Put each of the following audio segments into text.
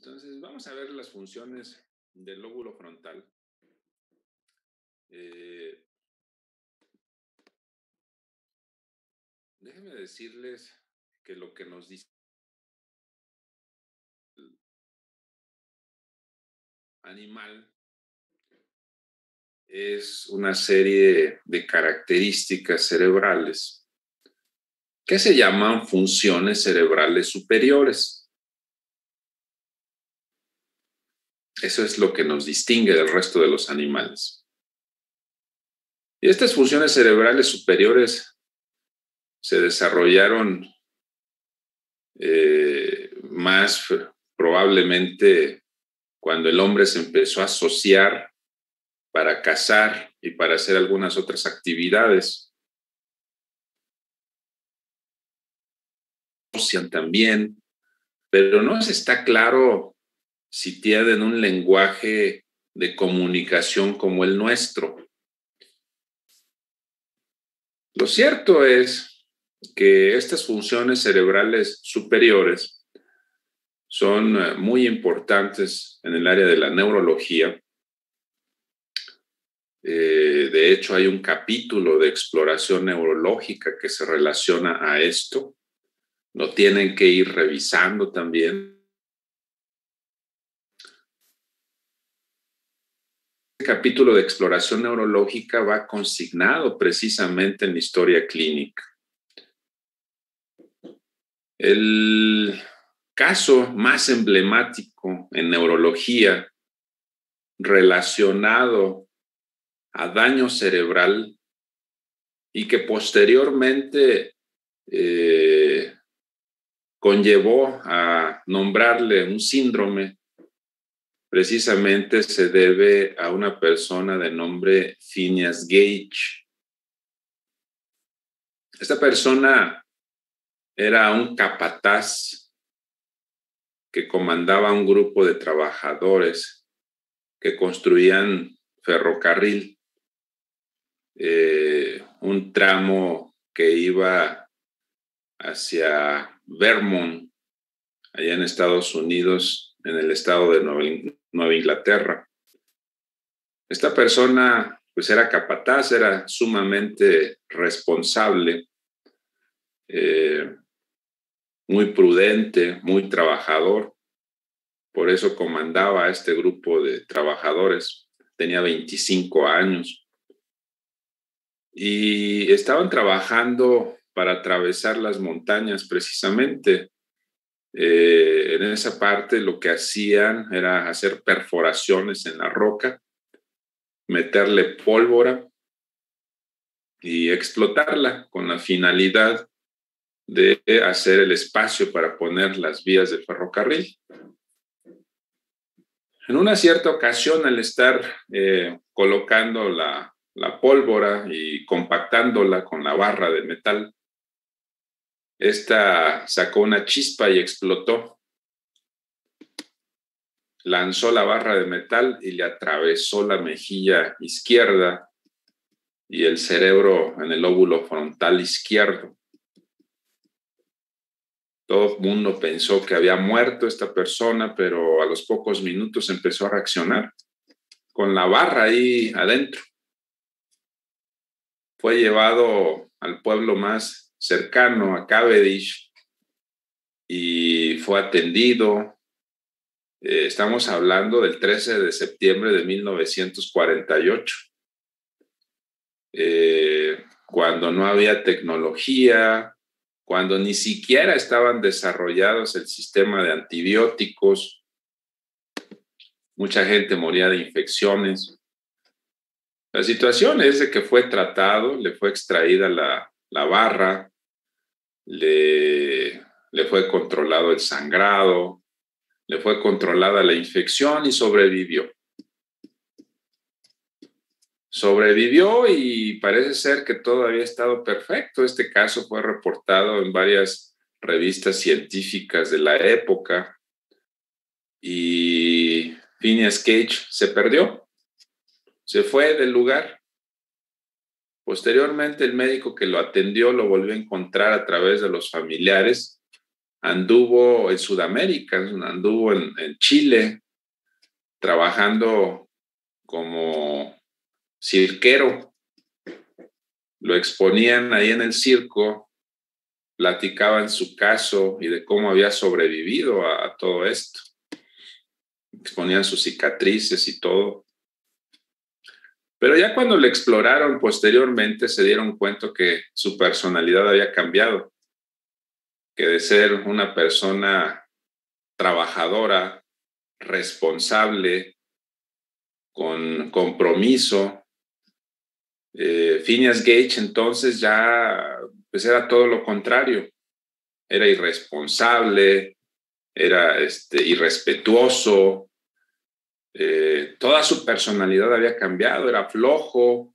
Entonces, vamos a ver las funciones del lóbulo frontal. Eh, Déjenme decirles que lo que nos dice el animal es una serie de características cerebrales que se llaman funciones cerebrales superiores. Eso es lo que nos distingue del resto de los animales. Y estas funciones cerebrales superiores se desarrollaron más probablemente cuando el hombre se empezó a asociar para cazar y para hacer algunas otras actividades. Asocian también, pero no se está claro si tienen un lenguaje de comunicación como el nuestro. Lo cierto es que estas funciones cerebrales superiores son muy importantes en el área de la neurología. De hecho, hay un capítulo de exploración neurológica que se relaciona a esto. Lo tienen que ir revisando también. Este capítulo de exploración neurológica va consignado precisamente en la historia clínica. El caso más emblemático en neurología relacionado a daño cerebral y que posteriormente conllevó a nombrarle un síndrome, precisamente se debe a una persona de nombre Phineas Gage. Esta persona era un capataz que comandaba un grupo de trabajadores que construían ferrocarril, un tramo que iba hacia Vermont, allá en Estados Unidos, en el estado de Nueva Inglaterra. Esta persona pues era capataz, era sumamente responsable, muy prudente, muy trabajador. Por eso comandaba a este grupo de trabajadores. Tenía 25 años. Y estaban trabajando para atravesar las montañas precisamente. En esa parte lo que hacían era hacer perforaciones en la roca, meterle pólvora y explotarla con la finalidad de hacer el espacio para poner las vías del ferrocarril. En una cierta ocasión, al estar colocando la pólvora y compactándola con la barra de metal, esta sacó una chispa y explotó. Lanzó la barra de metal y le atravesó la mejilla izquierda y el cerebro en el lóbulo frontal izquierdo. Todo el mundo pensó que había muerto esta persona, pero a los pocos minutos empezó a reaccionar con la barra ahí adentro. Fue llevado al pueblo más cercano, a Cavendish, y fue atendido. Estamos hablando del 13 de septiembre de 1948, cuando no había tecnología, cuando ni siquiera estaban desarrollados el sistema de antibióticos. Mucha gente moría de infecciones. La situación es de que fue tratado, le fue extraída la barra, le fue controlado el sangrado, le fue controlada la infección y sobrevivió. Sobrevivió y parece ser que todo había estado perfecto. Este caso fue reportado en varias revistas científicas de la época y Phineas Gage se perdió, se fue del lugar. Posteriormente, el médico que lo atendió lo volvió a encontrar a través de los familiares anduvo en Sudamérica, anduvo en Chile, trabajando como cirquero. Lo exponían ahí en el circo, platicaban su caso y de cómo había sobrevivido a todo esto. Exponían sus cicatrices y todo. Pero ya cuando le exploraron posteriormente se dieron cuenta que su personalidad había cambiado, que de ser una persona trabajadora, responsable, con compromiso, Phineas Gage entonces ya pues era todo lo contrario. Era irresponsable, era irrespetuoso, toda su personalidad había cambiado, era flojo,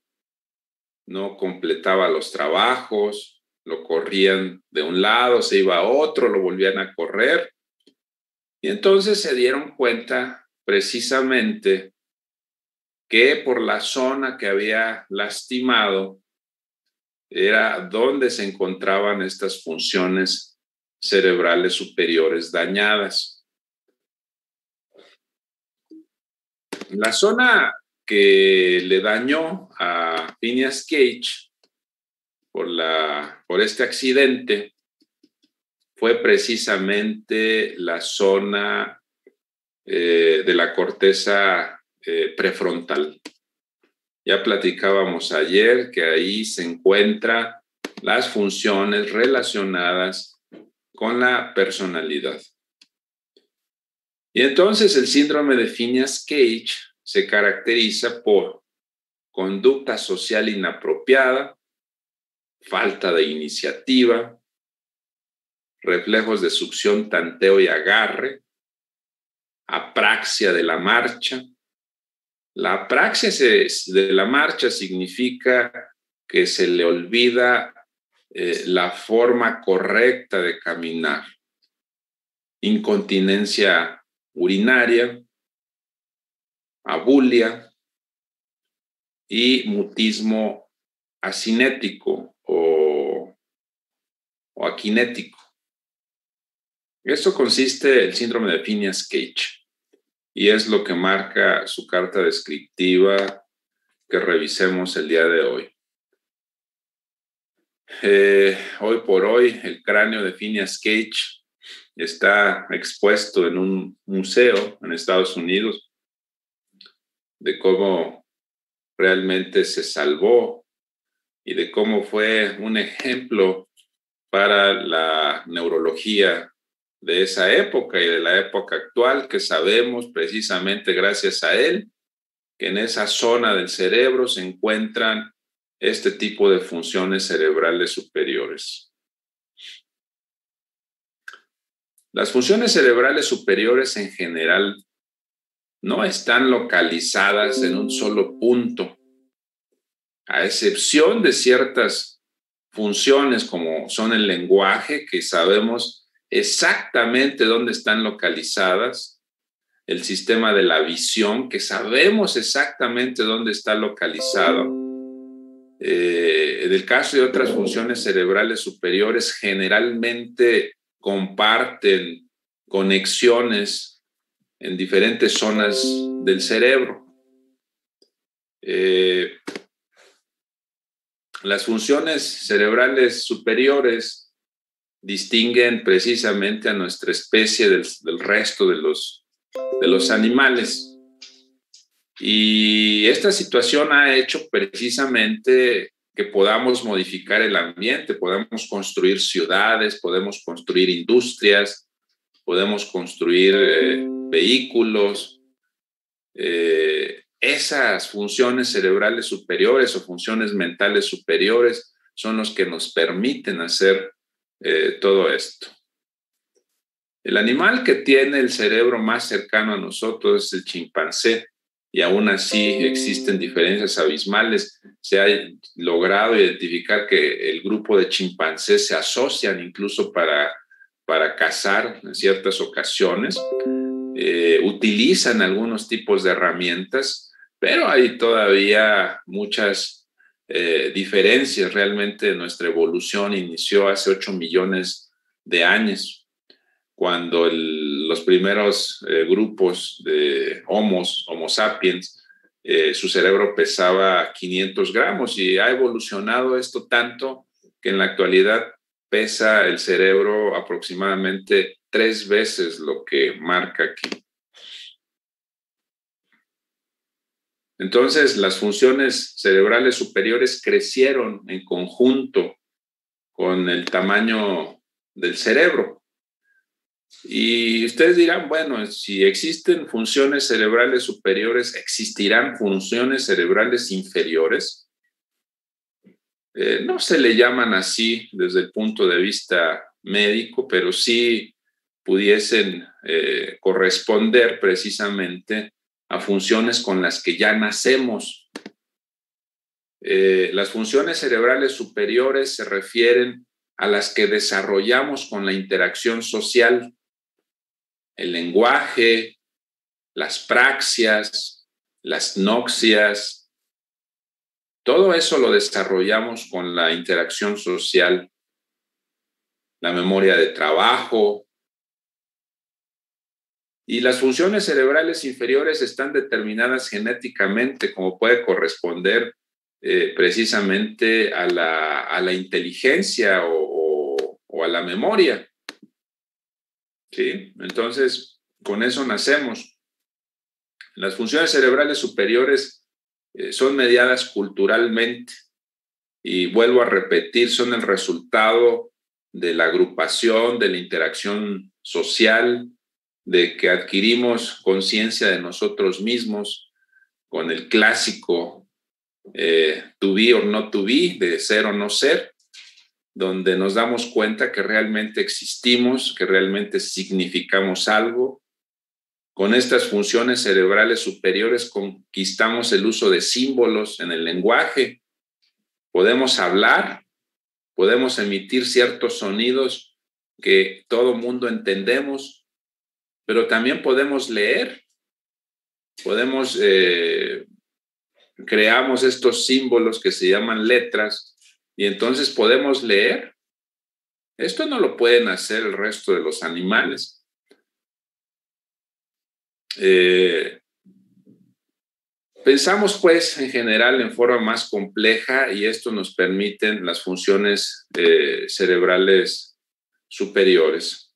no completaba los trabajos, lo corrían de un lado, se iba a otro, lo volvían a correr. Y entonces se dieron cuenta precisamente que por la zona que había lastimado era donde se encontraban estas funciones cerebrales superiores dañadas. La zona que le dañó a Phineas Gage por este accidente fue precisamente la zona de la corteza prefrontal. Ya platicábamos ayer que ahí se encuentran las funciones relacionadas con la personalidad. Y entonces el síndrome de Phineas Gage se caracteriza por conducta social inapropiada, falta de iniciativa, reflejos de succión, tanteo y agarre, apraxia de la marcha. La apraxia de la marcha significa que se le olvida la forma correcta de caminar. Incontinencia urinaria, abulia y mutismo acinético o aquinético. Esto consiste el síndrome de Phineas Gage y es lo que marca su carta descriptiva que revisemos el día de hoy. Hoy por hoy, el cráneo de Phineas Gage está expuesto en un museo en Estados Unidos, de cómo realmente se salvó y de cómo fue un ejemplo para la neurología de esa época y de la época actual, que sabemos precisamente gracias a él que en esa zona del cerebro se encuentran este tipo de funciones cerebrales superiores. Las funciones cerebrales superiores en general no están localizadas en un solo punto, a excepción de ciertas funciones como son el lenguaje, que sabemos exactamente dónde están localizadas, el sistema de la visión, que sabemos exactamente dónde está localizado. En el caso de otras funciones cerebrales superiores, generalmente comparten conexiones en diferentes zonas del cerebro. Las funciones cerebrales superiores distinguen precisamente a nuestra especie del resto de los animales. Y esta situación ha hecho precisamente que podamos modificar el ambiente, podemos construir ciudades, podemos construir industrias, podemos construir vehículos. Esas funciones cerebrales superiores o funciones mentales superiores son los que nos permiten hacer todo esto. El animal que tiene el cerebro más cercano a nosotros es el chimpancé, y aún así existen diferencias abismales. Se ha logrado identificar que el grupo de chimpancés se asocian incluso para cazar en ciertas ocasiones. Utilizan algunos tipos de herramientas, pero hay todavía muchas diferencias. Realmente nuestra evolución inició hace 8 millones de años. cuando los primeros grupos de Homo sapiens, su cerebro pesaba 500 gramos y ha evolucionado esto tanto que en la actualidad pesa el cerebro aproximadamente 3 veces lo que marca aquí. Entonces, las funciones cerebrales superiores crecieron en conjunto con el tamaño del cerebro. Y ustedes dirán, bueno, si existen funciones cerebrales superiores, ¿existirán funciones cerebrales inferiores? No se le llaman así desde el punto de vista médico, pero sí pudiesen corresponder precisamente a funciones con las que ya nacemos. Las funciones cerebrales superiores se refieren a las que desarrollamos con la interacción social, el lenguaje, las praxias, las noxias, todo eso lo desarrollamos con la interacción social, la memoria de trabajo. Y las funciones cerebrales inferiores están determinadas genéticamente, como puede corresponder precisamente a la inteligencia o a la memoria. ¿Sí? Entonces, con eso nacemos. Las funciones cerebrales superiores son mediadas culturalmente y vuelvo a repetir, son el resultado de la agrupación, de la interacción social, de que adquirimos conciencia de nosotros mismos con el clásico to be or not to be, de ser o no ser, donde nos damos cuenta que realmente existimos, que realmente significamos algo. Con estas funciones cerebrales superiores conquistamos el uso de símbolos en el lenguaje. Podemos hablar, podemos emitir ciertos sonidos que todo mundo entendemos, pero también podemos leer. Creamos estos símbolos que se llaman letras y entonces podemos leer. Esto no lo pueden hacer el resto de los animales. Pensamos pues en general en forma más compleja y esto nos permiten las funciones cerebrales superiores.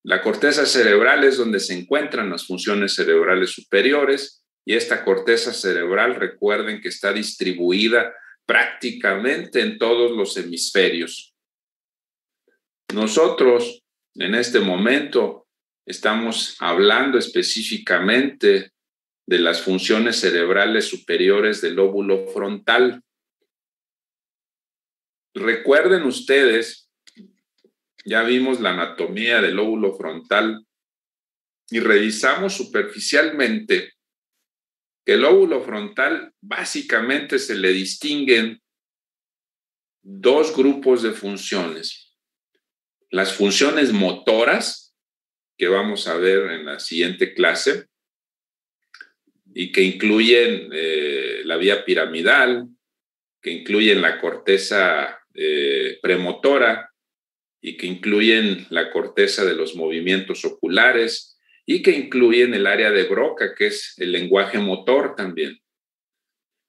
La corteza cerebral es donde se encuentran las funciones cerebrales superiores y esta corteza cerebral, recuerden que está distribuida prácticamente en todos los hemisferios. Nosotros en este momento estamos hablando específicamente de las funciones cerebrales superiores del lóbulo frontal. Recuerden ustedes, ya vimos la anatomía del lóbulo frontal y revisamos superficialmente que el lóbulo frontal básicamente se le distinguen 2 grupos de funciones. Las funciones motoras, que vamos a ver en la siguiente clase, y que incluyen la vía piramidal, que incluyen la corteza premotora y que incluyen la corteza de los movimientos oculares y que incluyen el área de Broca, que es el lenguaje motor también.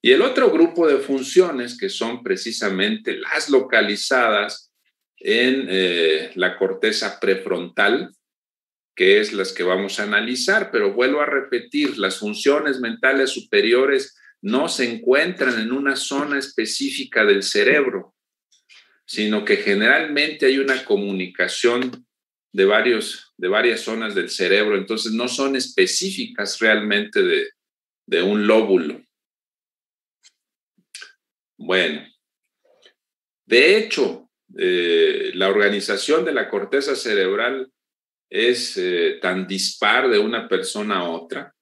Y el otro grupo de funciones que son precisamente las localizadas en la corteza prefrontal, que es las que vamos a analizar, pero vuelvo a repetir, las funciones mentales superiores no se encuentran en una zona específica del cerebro, sino que generalmente hay una comunicación de varias zonas del cerebro, entonces no son específicas realmente de un lóbulo. Bueno, de hecho, la organización de la corteza cerebral es tan dispar de una persona a otra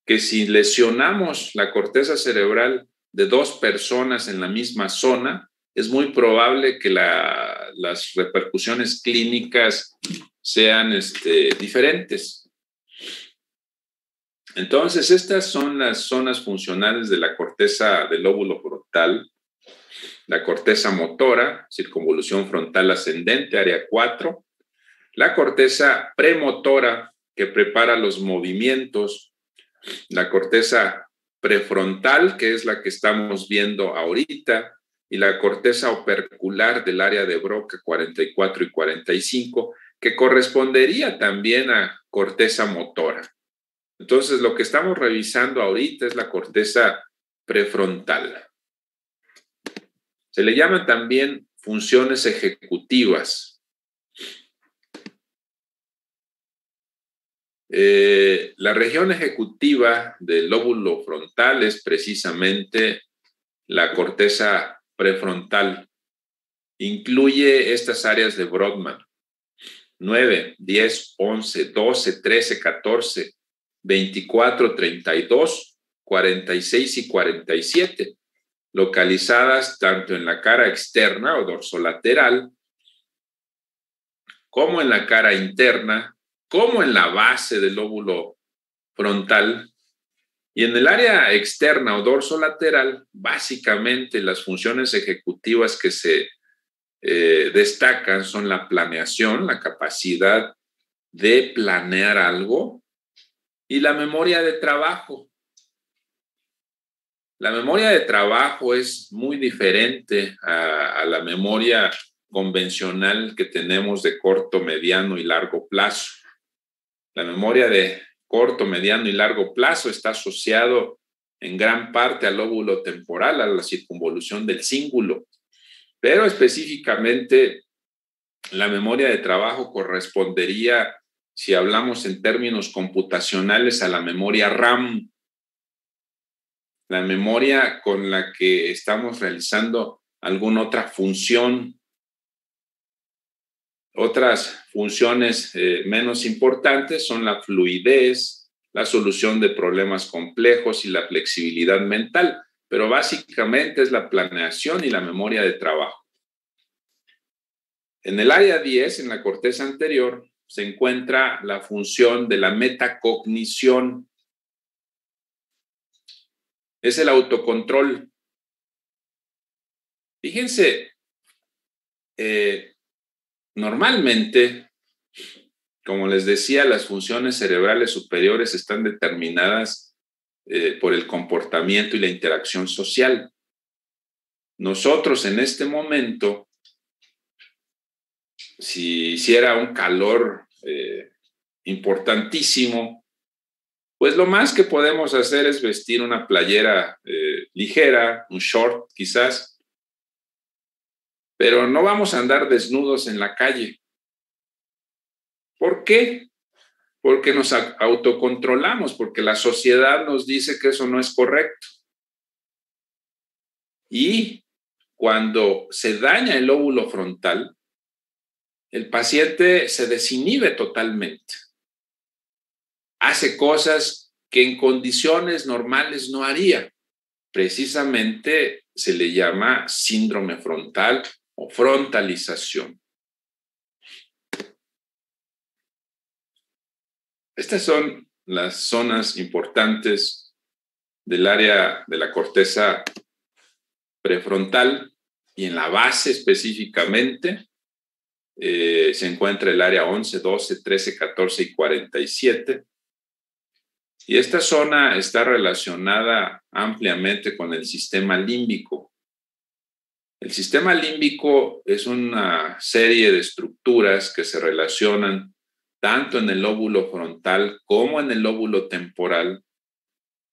que si lesionamos la corteza cerebral de 2 personas en la misma zona, es muy probable que las repercusiones clínicas sean diferentes. Entonces, estas son las zonas funcionales de la corteza del lóbulo frontal. La corteza motora, circunvolución frontal ascendente, área 4. la corteza premotora, que prepara los movimientos, la corteza prefrontal, que es la que estamos viendo ahorita, y la corteza opercular del área de Broca 44 y 45, que correspondería también a corteza motora. Entonces, lo que estamos revisando ahorita es la corteza prefrontal. Se le llaman también funciones ejecutivas. La región ejecutiva del lóbulo frontal es precisamente la corteza prefrontal. Incluye estas áreas de Brodmann: 9, 10, 11, 12, 13, 14, 24, 32, 46 y 47, localizadas tanto en la cara externa o dorsolateral, como en la cara interna, como en la base del lóbulo frontal. Y en el área externa o dorsolateral, básicamente las funciones ejecutivas que se destacan son la planeación, la capacidad de planear algo, y la memoria de trabajo. La memoria de trabajo es muy diferente a la memoria convencional que tenemos de corto, mediano y largo plazo. La memoria de corto, mediano y largo plazo está asociado en gran parte al lóbulo temporal, a la circunvolución del cíngulo, pero específicamente la memoria de trabajo correspondería, si hablamos en términos computacionales, a la memoria RAM, la memoria con la que estamos realizando alguna otra función. Otras funciones menos importantes son la fluidez, la solución de problemas complejos y la flexibilidad mental, pero básicamente es la planeación y la memoria de trabajo. En el área 10, en la corteza anterior, se encuentra la función de la metacognición. Es el autocontrol. Fíjense, normalmente, como les decía, las funciones cerebrales superiores están determinadas por el comportamiento y la interacción social. Nosotros en este momento, si hiciera un calor importantísimo, pues lo más que podemos hacer es vestir una playera ligera, un short quizás, pero no vamos a andar desnudos en la calle. ¿Por qué? Porque nos autocontrolamos, porque la sociedad nos dice que eso no es correcto. Y cuando se daña el lóbulo frontal, el paciente se desinhibe totalmente. Hace cosas que en condiciones normales no haría. Precisamente se le llama síndrome frontal o frontalización. Estas son las zonas importantes del área de la corteza prefrontal, y en la base específicamente se encuentra el área 11, 12, 13, 14 y 47. Y esta zona está relacionada ampliamente con el sistema límbico. El sistema límbico es una serie de estructuras que se relacionan tanto en el lóbulo frontal como en el lóbulo temporal,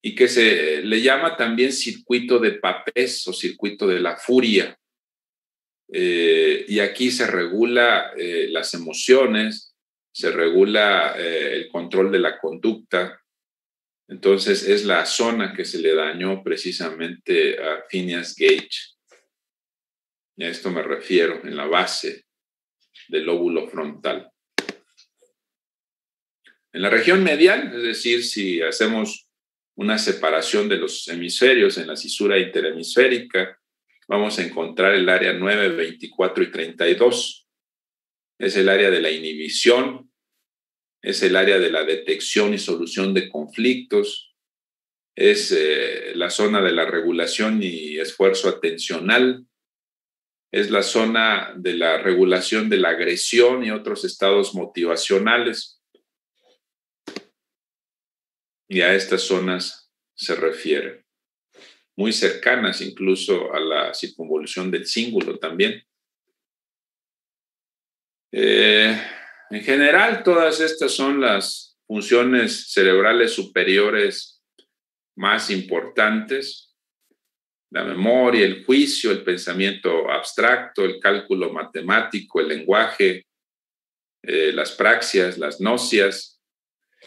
y que se le llama también circuito de Papez o circuito de la furia. Y aquí se regula las emociones, se regula el control de la conducta. Entonces es la zona que se le dañó precisamente a Phineas Gage. Y a esto me refiero, en la base del lóbulo frontal. En la región medial, es decir, si hacemos una separación de los hemisferios en la cisura interhemisférica, vamos a encontrar el área 9, 24 y 32. Es el área de la inhibición, es el área de la detección y solución de conflictos, es la zona de la regulación y esfuerzo atencional, es la zona de la regulación de la agresión y otros estados motivacionales. Y a estas zonas se refiere, muy cercanas incluso a la circunvolución del cíngulo también. En general, todas estas son las funciones cerebrales superiores más importantes: la memoria, el juicio, el pensamiento abstracto, el cálculo matemático, el lenguaje, las praxias, las nocias.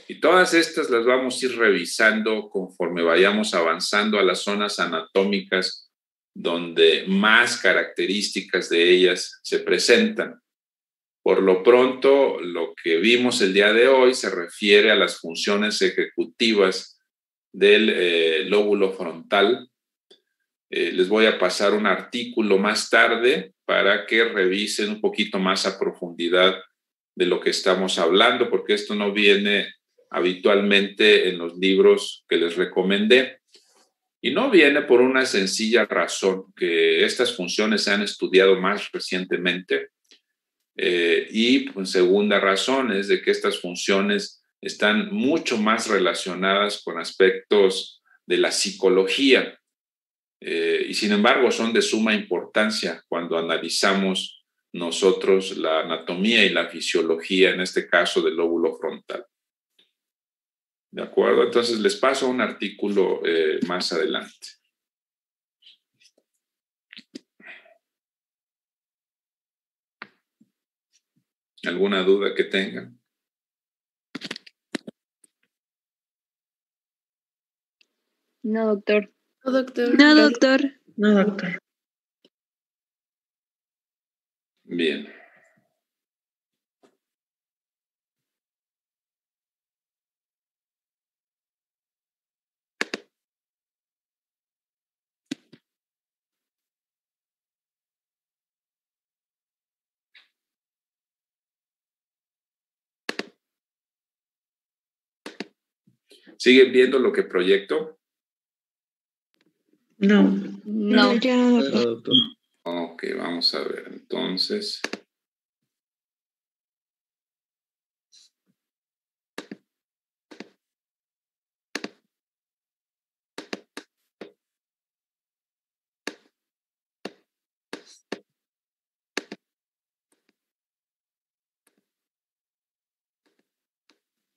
Y todas estas las vamos a ir revisando conforme vayamos avanzando a las zonas anatómicas donde más características de ellas se presentan. Por lo pronto, lo que vimos el día de hoy se refiere a las funciones ejecutivas del lóbulo frontal. Les voy a pasar un artículo más tarde para que revisen un poquito más a profundidad de lo que estamos hablando, porque esto no viene habitualmente en los libros que les recomendé. Y no viene por una sencilla razón, que estas funciones se han estudiado más recientemente. Y pues, segunda razón es de que estas funciones están mucho más relacionadas con aspectos de la psicología. Y sin embargo son de suma importancia cuando analizamos nosotros la anatomía y la fisiología, en este caso del lóbulo frontal. ¿De acuerdo? Entonces les paso un artículo más adelante. ¿Alguna duda que tengan? No, doctor. No, doctor. No, doctor. No, doctor. Bien. ¿Siguen viendo lo que proyecto? No. No, ya no, doctor. Ok, vamos a ver. Entonces,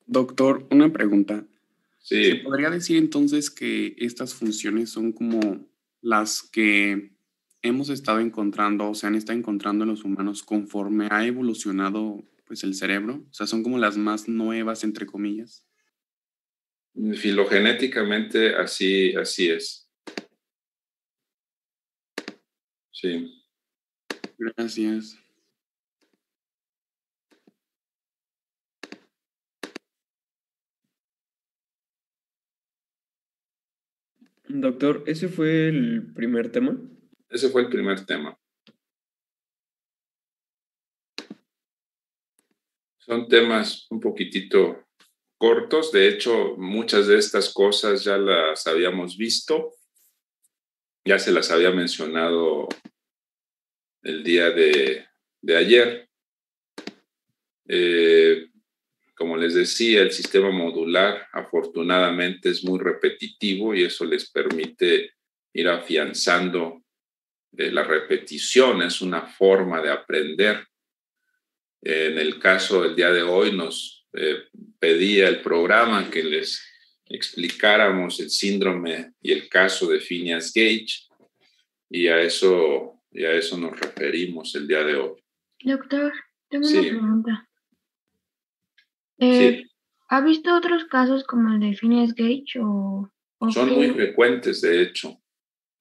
Doctor, una pregunta. sí. ¿Se podría decir entonces que estas funciones son como las que hemos estado encontrando o se han estado encontrando en los humanos conforme ha evolucionado pues el cerebro? O sea, son como las más nuevas, entre comillas. Filogenéticamente así es. Sí. Gracias. Doctor, ¿ese fue el primer tema? Ese fue el primer tema. Son temas un poquitito cortos. De hecho, muchas de estas cosas ya las habíamos visto. Ya se las había mencionado el día de ayer. Como les decía, el sistema modular afortunadamente es muy repetitivo y eso les permite ir afianzando la repetición. Es una forma de aprender. En el caso del día de hoy nos pedía el programa que les explicáramos el síndrome y el caso de Phineas Gage, y a eso nos referimos el día de hoy. Doctor, tengo Sí. una pregunta. Sí. ¿Ha visto otros casos como el de Phineas Gage o Son muy frecuentes, de hecho.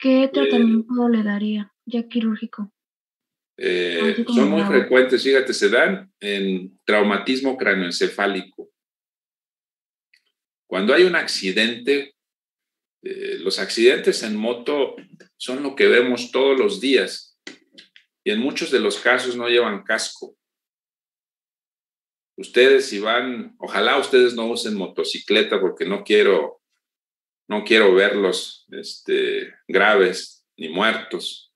qué tratamiento le daría ya quirúrgico? Son muy frecuentes, fíjate, se dan en traumatismo cráneoencefálico. Cuando hay un accidente, los accidentes en moto son lo que vemos todos los días y en muchos de los casos no llevan casco. Ustedes si van, ojalá ustedes no usen motocicleta porque no quiero verlos graves ni muertos.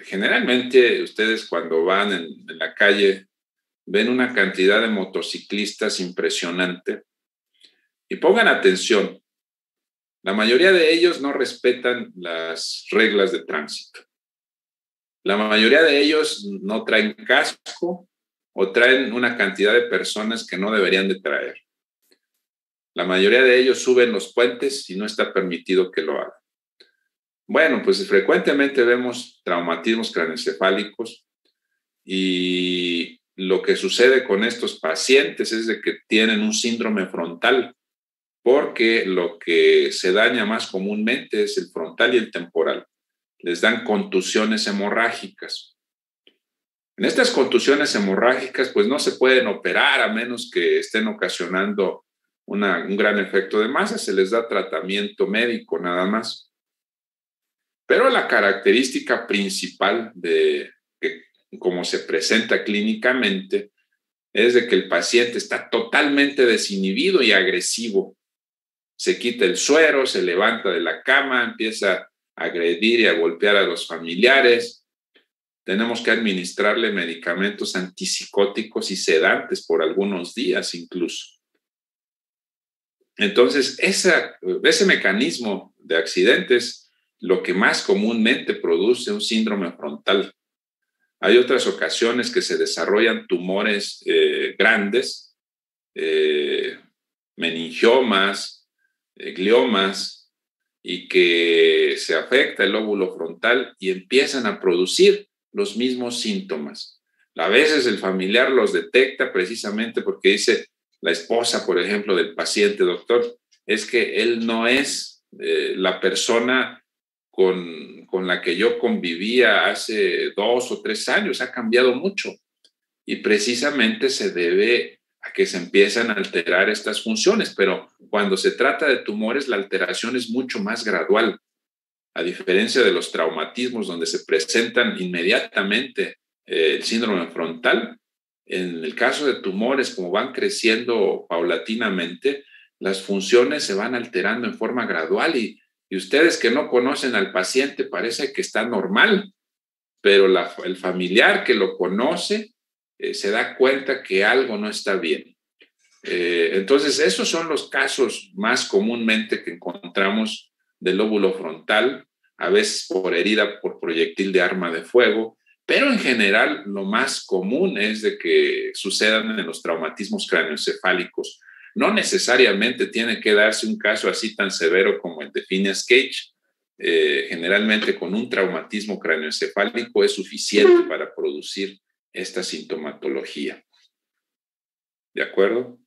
Generalmente ustedes cuando van en la calle ven una cantidad de motociclistas impresionante y pongan atención, la mayoría de ellos no respetan las reglas de tránsito. La mayoría de ellos no traen casco o traen una cantidad de personas que no deberían de traer. La mayoría de ellos suben los puentes y no está permitido que lo hagan. Bueno, pues frecuentemente vemos traumatismos craneoencefálicos y lo que sucede con estos pacientes es de que tienen un síndrome frontal, porque lo que se daña más comúnmente es el frontal y el temporal. Les dan contusiones hemorrágicas. En estas contusiones hemorrágicas, pues no se pueden operar a menos que estén ocasionando un gran efecto de masa. Se les da tratamiento médico nada más. Pero la característica principal de que, como se presenta clínicamente, es de que el paciente está totalmente desinhibido y agresivo. Se quita el suero, se levanta de la cama, empieza a agredir y a golpear a los familiares. Tenemos que administrarle medicamentos antipsicóticos y sedantes por algunos días incluso. Entonces, ese mecanismo de accidentes lo que más comúnmente produce un síndrome frontal. Hay otras ocasiones que se desarrollan tumores grandes, meningiomas, gliomas, y que se afecta el lóbulo frontal y empiezan a producir los mismos síntomas. A veces el familiar los detecta precisamente porque dice la esposa, por ejemplo, del paciente: doctor, es que él no es la persona con la que yo convivía hace 2 o 3 años, ha cambiado mucho. Y precisamente se debe a que se empiezan a alterar estas funciones, pero cuando se trata de tumores, la alteración es mucho más gradual. A diferencia de los traumatismos, donde se presentan inmediatamente el síndrome frontal, en el caso de tumores, como van creciendo paulatinamente, las funciones se van alterando en forma gradual y ustedes que no conocen al paciente parece que está normal, pero el familiar que lo conoce se da cuenta que algo no está bien. Entonces, esos son los casos más comúnmente que encontramos del lóbulo frontal, a veces por herida por proyectil de arma de fuego, pero en general lo más común es de que sucedan en los traumatismos craneoencefálicos. No necesariamente tiene que darse un caso así tan severo como el de Phineas Cage. Generalmente con un traumatismo craneoencefálico es suficiente para producir esta sintomatología. ¿De acuerdo?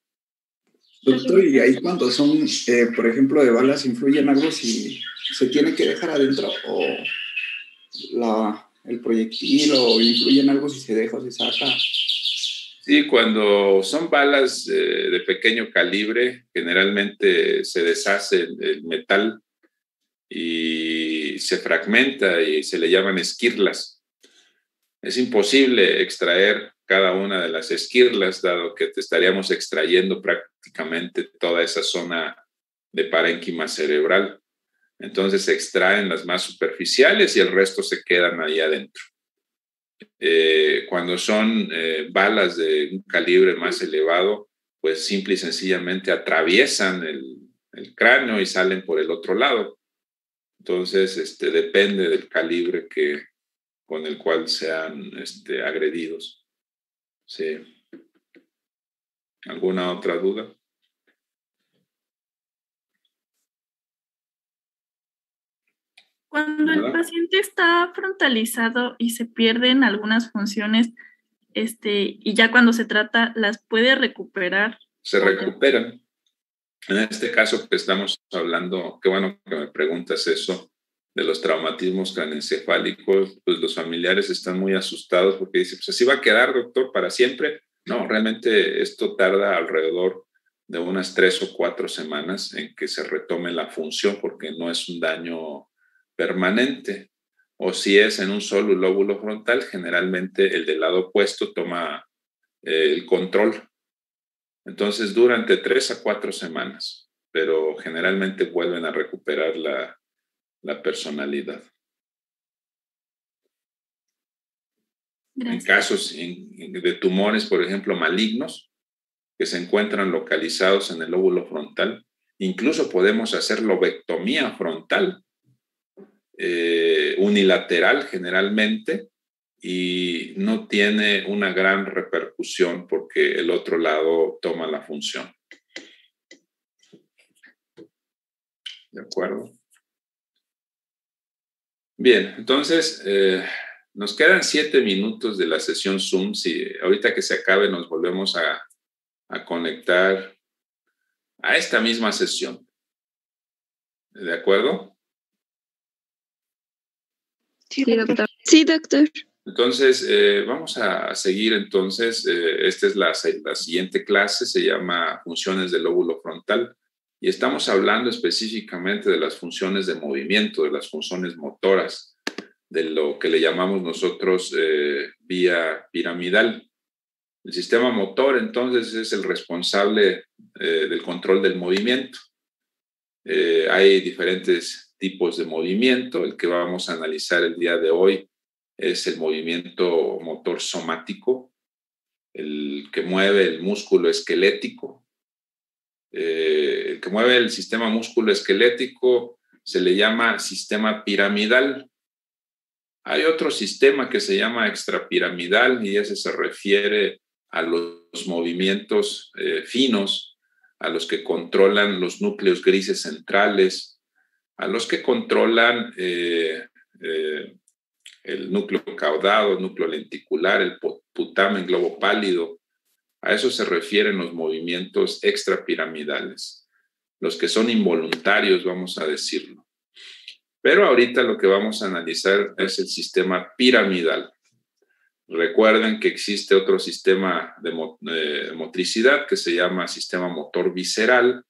Doctor, y ahí cuando son, por ejemplo, de balas, ¿influye en algo si se tiene que dejar adentro o el proyectil, o influye en algo si se deja o se saca? Sí, cuando son balas de pequeño calibre, generalmente se deshace el metal y se fragmenta y se le llaman esquirlas. Es imposible extraer cada una de las esquirlas, dado que te estaríamos extrayendo prácticamente toda esa zona de parénquima cerebral. Entonces se extraen las más superficiales y el resto se quedan ahí adentro. Cuando son balas de un calibre más elevado, pues simple y sencillamente atraviesan el cráneo y salen por el otro lado. Entonces, depende del calibre con el cual sean agredidos. Sí. ¿Alguna otra duda? Cuando el paciente está frontalizado y se pierden algunas funciones, y ya cuando se trata, ¿las puede recuperar? Se recuperan. En este caso que estamos hablando, qué bueno que me preguntas eso, de los traumatismos craneoencefálicos, pues los familiares están muy asustados porque dicen, pues así va a quedar, doctor, para siempre. No, realmente esto tarda alrededor de unas 3 o 4 semanas en que se retome la función, porque no es un daño permanente. O si es en un solo lóbulo frontal, generalmente el del lado opuesto toma el control. Entonces durante 3 a 4 semanas, pero generalmente vuelven a recuperar la personalidad. Gracias. En casos de tumores, por ejemplo, malignos, que se encuentran localizados en el lóbulo frontal, incluso podemos hacer lobectomía frontal, unilateral generalmente, y no tiene una gran repercusión porque el otro lado toma la función. ¿De acuerdo? Bien, entonces nos quedan 7 minutos de la sesión Zoom. Si ahorita que se acabe nos volvemos a conectar a esta misma sesión. ¿De acuerdo? Sí, doctor. Sí, doctor. Entonces, vamos a seguir entonces. Esta es la siguiente clase, se llama Funciones del lóbulo frontal, y estamos hablando específicamente de las funciones de movimiento, de las funciones motoras, de lo que le llamamos nosotros vía piramidal. El sistema motor, entonces, es el responsable del control del movimiento. Hay diferentes tipos de movimiento. El que vamos a analizar el día de hoy es el movimiento motor somático, el que mueve el músculo esquelético. El que mueve el sistema músculo-esquelético se le llama sistema piramidal. Hay otro sistema que se llama extrapiramidal y ese se refiere a los movimientos finos, a los que controlan los núcleos grises centrales, a los que controlan el núcleo caudado, el núcleo lenticular, el putamen, globo pálido. A eso se refieren los movimientos extrapiramidales, los que son involuntarios, vamos a decirlo. Pero ahorita lo que vamos a analizar es el sistema piramidal. Recuerden que existe otro sistema de motricidad que se llama sistema motor visceral,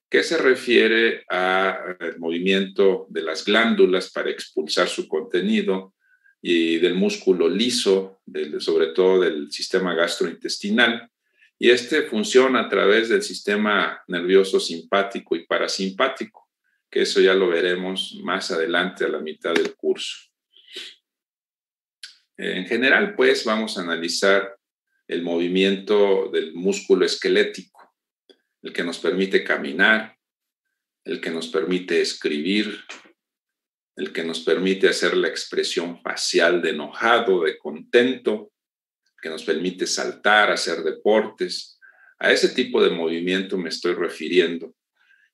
que se refiere al movimiento de las glándulas para expulsar su contenido y del músculo liso, sobre todo del sistema gastrointestinal. Y este funciona a través del sistema nervioso simpático y parasimpático, que eso ya lo veremos más adelante a la mitad del curso. En general, pues, vamos a analizar el movimiento del músculo esquelético, el que nos permite caminar, el que nos permite escribir, el que nos permite hacer la expresión facial de enojado, de contento, que nos permite saltar, hacer deportes. A ese tipo de movimiento me estoy refiriendo.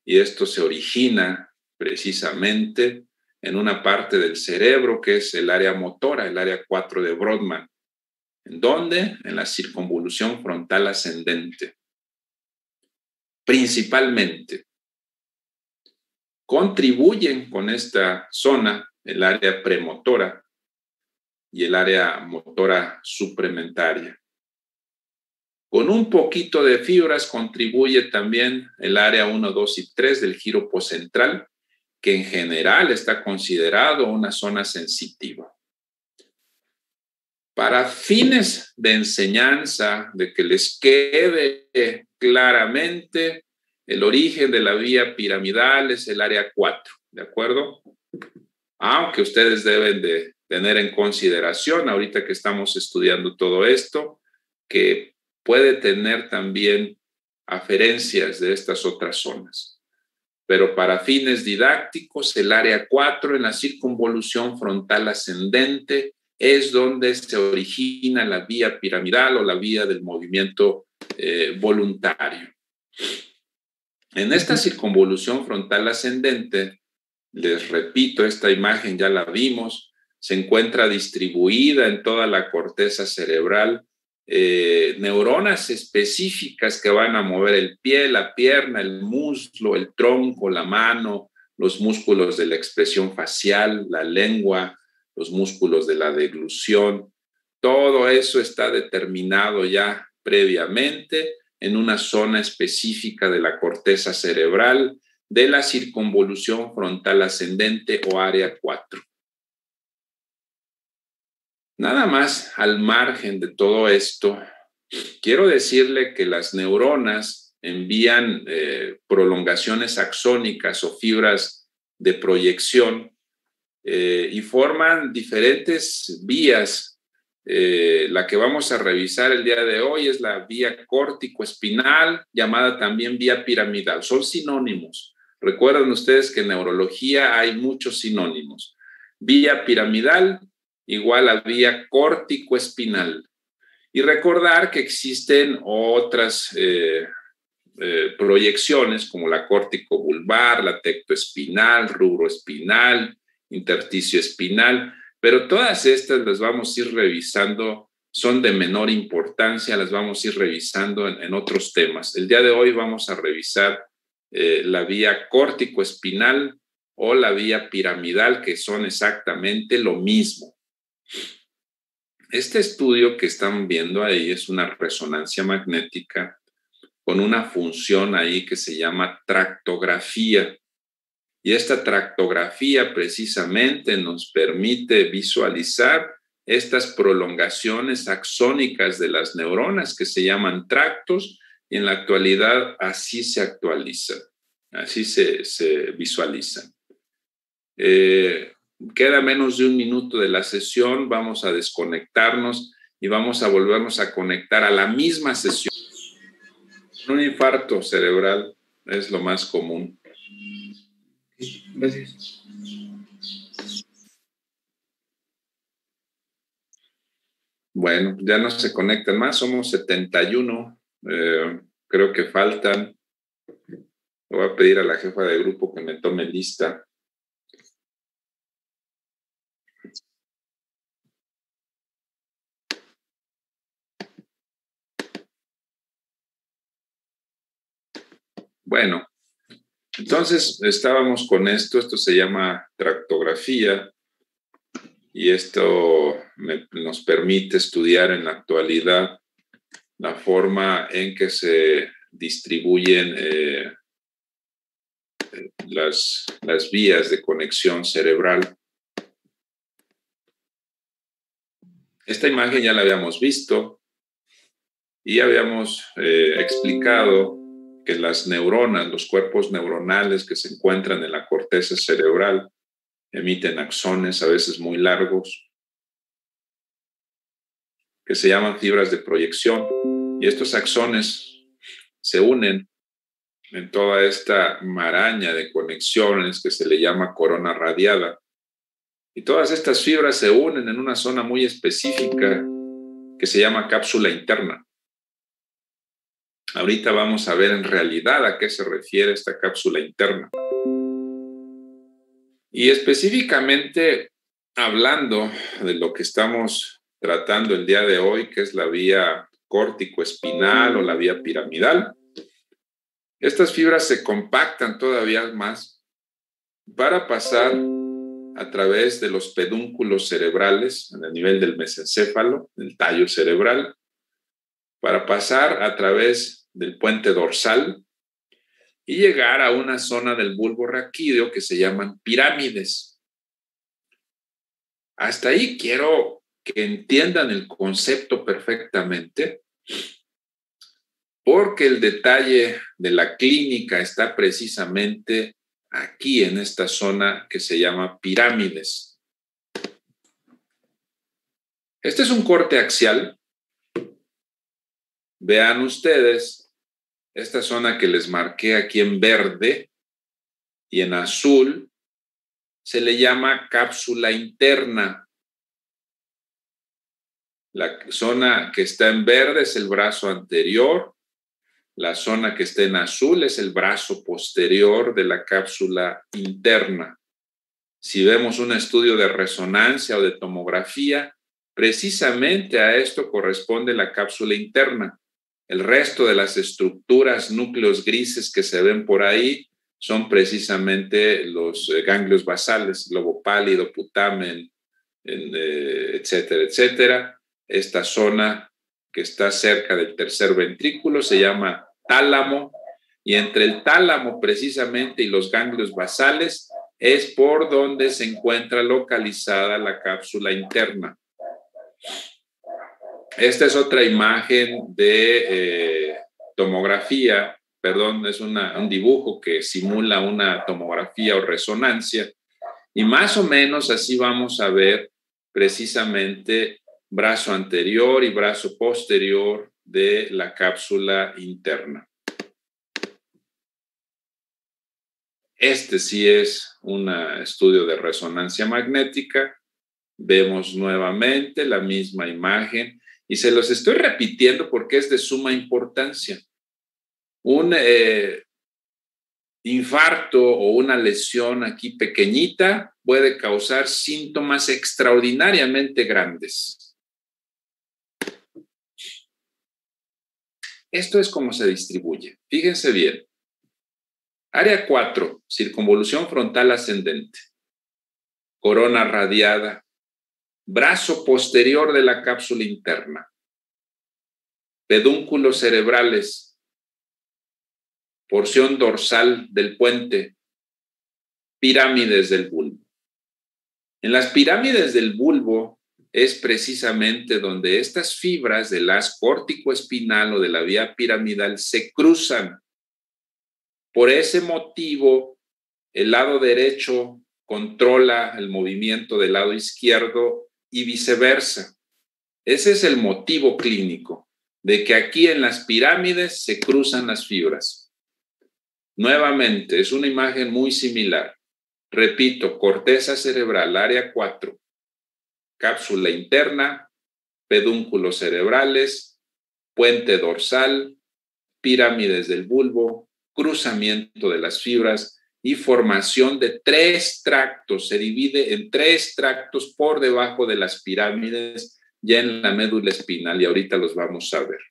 Y esto se origina precisamente en una parte del cerebro que es el área motora, el área 4 de Brodmann. ¿En dónde? En la circunvolución frontal ascendente. Principalmente. Contribuyen con esta zona el área premotora y el área motora suplementaria. Con un poquito de fibras contribuye también el área 1, 2 y 3 del giro hipocentral, que en general está considerado una zona sensitiva. Para fines de enseñanza, de que les quede claramente, el origen de la vía piramidal es el área 4, ¿de acuerdo? Aunque ustedes deben de tener en consideración, ahorita que estamos estudiando todo esto, que puede tener también aferencias de estas otras zonas. Pero para fines didácticos, el área 4 en la circunvolución frontal ascendente es donde se origina la vía piramidal o la vía del movimiento voluntario. En esta circunvolución frontal ascendente, les repito, esta imagen ya la vimos, se encuentra distribuida en toda la corteza cerebral, neuronas específicas que van a mover el pie, la pierna, el muslo, el tronco, la mano, los músculos de la expresión facial, la lengua, los músculos de la deglución. Todo eso está determinado ya previamente en una zona específica de la corteza cerebral de la circunvolución frontal ascendente o área 4. Nada más al margen de todo esto, quiero decirle que las neuronas envían prolongaciones axónicas o fibras de proyección y forman diferentes vías La que vamos a revisar el día de hoy es la vía córtico-espinal, llamada también vía piramidal. Son sinónimos. Recuerden ustedes que en neurología hay muchos sinónimos. Vía piramidal igual a vía córtico-espinal. Y recordar que existen otras proyecciones como la córtico-vulvar, la tectoespinal, rubroespinal, intersticio espinal, pero todas estas las vamos a ir revisando, son de menor importancia, las vamos a ir revisando en otros temas. El día de hoy vamos a revisar la vía córtico-espinal o la vía piramidal, que son exactamente lo mismo. Este estudio que están viendo ahí es una resonancia magnética con una función ahí que se llama tractografía. Y esta tractografía precisamente nos permite visualizar estas prolongaciones axónicas de las neuronas que se llaman tractos, y en la actualidad así se actualizan, así se visualizan. Queda menos de un minuto de la sesión, vamos a desconectarnos y vamos a volvernos a conectar a la misma sesión. Un infarto cerebral es lo más común. Gracias. Bueno, ya no se conectan más, somos 71. Creo que faltan. Le voy a pedir a la jefa de grupo que me tome lista. Bueno, entonces estábamos con esto se llama tractografía, y esto nos permite estudiar en la actualidad la forma en que se distribuyen las vías de conexión cerebral. Esta imagen ya la habíamos visto y habíamos explicado que las neuronas, los cuerpos neuronales que se encuentran en la corteza cerebral, emiten axones a veces muy largos, que se llaman fibras de proyección, y estos axones se unen en toda esta maraña de conexiones que se le llama corona radiada, y todas estas fibras se unen en una zona muy específica que se llama cápsula interna. Ahorita vamos a ver en realidad a qué se refiere esta cápsula interna. Y específicamente hablando de lo que estamos tratando el día de hoy, que es la vía córtico-espinal o la vía piramidal, estas fibras se compactan todavía más para pasar a través de los pedúnculos cerebrales en el nivel del mesencéfalo, del tallo cerebral, para pasar a través del puente dorsal y llegar a una zona del bulbo raquídeo que se llaman pirámides. Hasta ahí quiero que entiendan el concepto perfectamente, porque el detalle de la clínica está precisamente aquí en esta zona que se llama pirámides. Este es un corte axial. Vean ustedes esta zona que les marqué aquí en verde y en azul, se le llama cápsula interna. La zona que está en verde es el brazo anterior, la zona que está en azul es el brazo posterior de la cápsula interna. Si vemos un estudio de resonancia o de tomografía, precisamente a esto corresponde la cápsula interna. El resto de las estructuras, núcleos grises que se ven por ahí, son precisamente los ganglios basales, globo pálido, putamen, etcétera, etcétera. Esta zona que está cerca del tercer ventrículo se llama tálamo, y entre el tálamo precisamente y los ganglios basales es por donde se encuentra localizada la cápsula interna. Esta es otra imagen de tomografía, perdón, es un dibujo que simula una tomografía o resonancia, y más o menos así vamos a ver precisamente brazo anterior y brazo posterior de la cápsula interna. Este sí es un estudio de resonancia magnética. Vemos nuevamente la misma imagen y se los estoy repitiendo porque es de suma importancia. Un infarto o una lesión aquí pequeñita puede causar síntomas extraordinariamente grandes. Esto es como se distribuye. Fíjense bien. Área 4, circunvolución frontal ascendente, corona radiada, brazo posterior de la cápsula interna, pedúnculos cerebrales, porción dorsal del puente, pirámides del bulbo. En las pirámides del bulbo es precisamente donde estas fibras del haz córtico-espinal o de la vía piramidal se cruzan. Por ese motivo, el lado derecho controla el movimiento del lado izquierdo y viceversa. Ese es el motivo clínico, de que aquí en las pirámides se cruzan las fibras. Nuevamente, es una imagen muy similar. Repito, corteza cerebral, área 4, cápsula interna, pedúnculos cerebrales, puente dorsal, pirámides del bulbo, cruzamiento de las fibras y formación de 3 tractos. Se divide en 3 tractos por debajo de las pirámides, ya en la médula espinal, y ahorita los vamos a ver.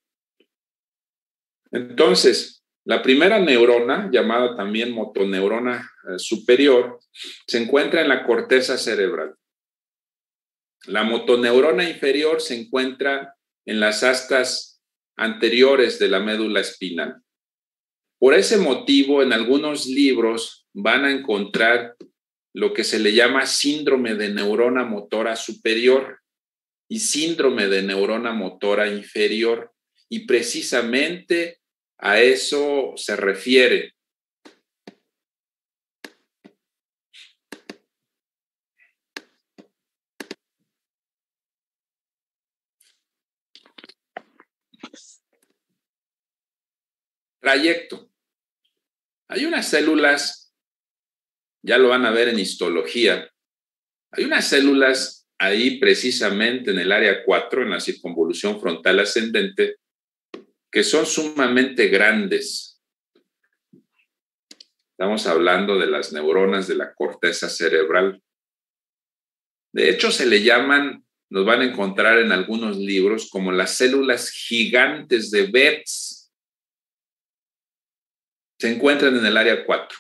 Entonces, la primera neurona, llamada también motoneurona superior, se encuentra en la corteza cerebral. La motoneurona inferior se encuentra en las astas anteriores de la médula espinal. Por ese motivo, en algunos libros van a encontrar lo que se le llama síndrome de neurona motora superior y síndrome de neurona motora inferior. Y precisamente a eso se refiere. Trayecto. Hay unas células, ya lo van a ver en histología, hay unas células ahí precisamente en el área 4, en la circunvolución frontal ascendente, que son sumamente grandes. Estamos hablando de las neuronas de la corteza cerebral. De hecho, se le llaman, nos van a encontrar en algunos libros, como las células gigantes de Betz. Se encuentran en el área 4.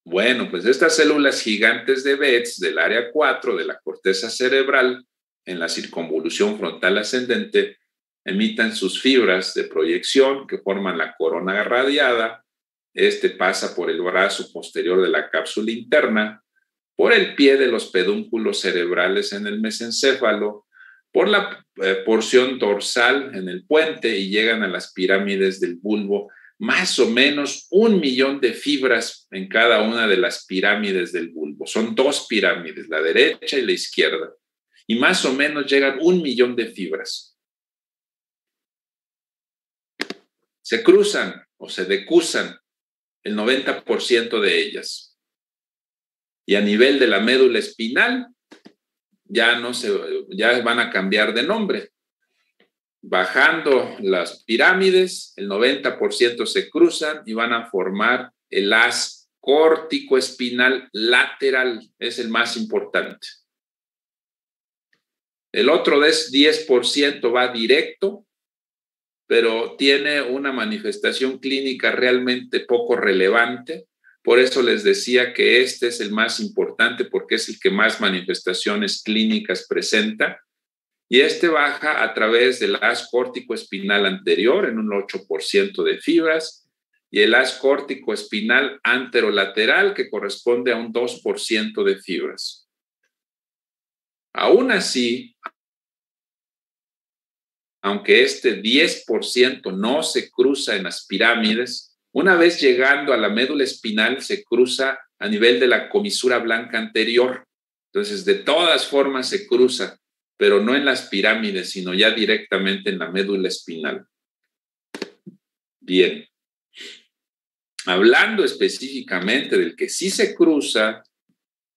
Bueno, pues estas células gigantes de Betz del área 4 de la corteza cerebral en la circunvolución frontal ascendente emitan sus fibras de proyección que forman la corona radiada. Este pasa por el brazo posterior de la cápsula interna, por el pie de los pedúnculos cerebrales en el mesencéfalo, por la porción dorsal en el puente y llegan a las pirámides del bulbo. Más o menos 1 millón de fibras en cada una de las pirámides del bulbo. Son 2 pirámides, la derecha y la izquierda. Y más o menos llegan 1 millón de fibras. Se cruzan o se decusan el 90% de ellas. Y a nivel de la médula espinal, ya van a cambiar de nombre. Bajando las pirámides, el 90% se cruzan y van a formar el haz córtico-espinal lateral. Es el más importante. El otro 10% va directo, pero tiene una manifestación clínica realmente poco relevante. Por eso les decía que este es el más importante porque es el que más manifestaciones clínicas presenta. Y este baja a través del haz córtico-espinal anterior en un 8% de fibras y el haz córtico-espinal anterolateral que corresponde a un 2% de fibras. Aún así, aunque este 10% no se cruza en las pirámides, una vez llegando a la médula espinal se cruza a nivel de la comisura blanca anterior. Entonces, de todas formas se cruza. pero no en las pirámides, sino ya directamente en la médula espinal. Bien. Hablando específicamente del que sí se cruza,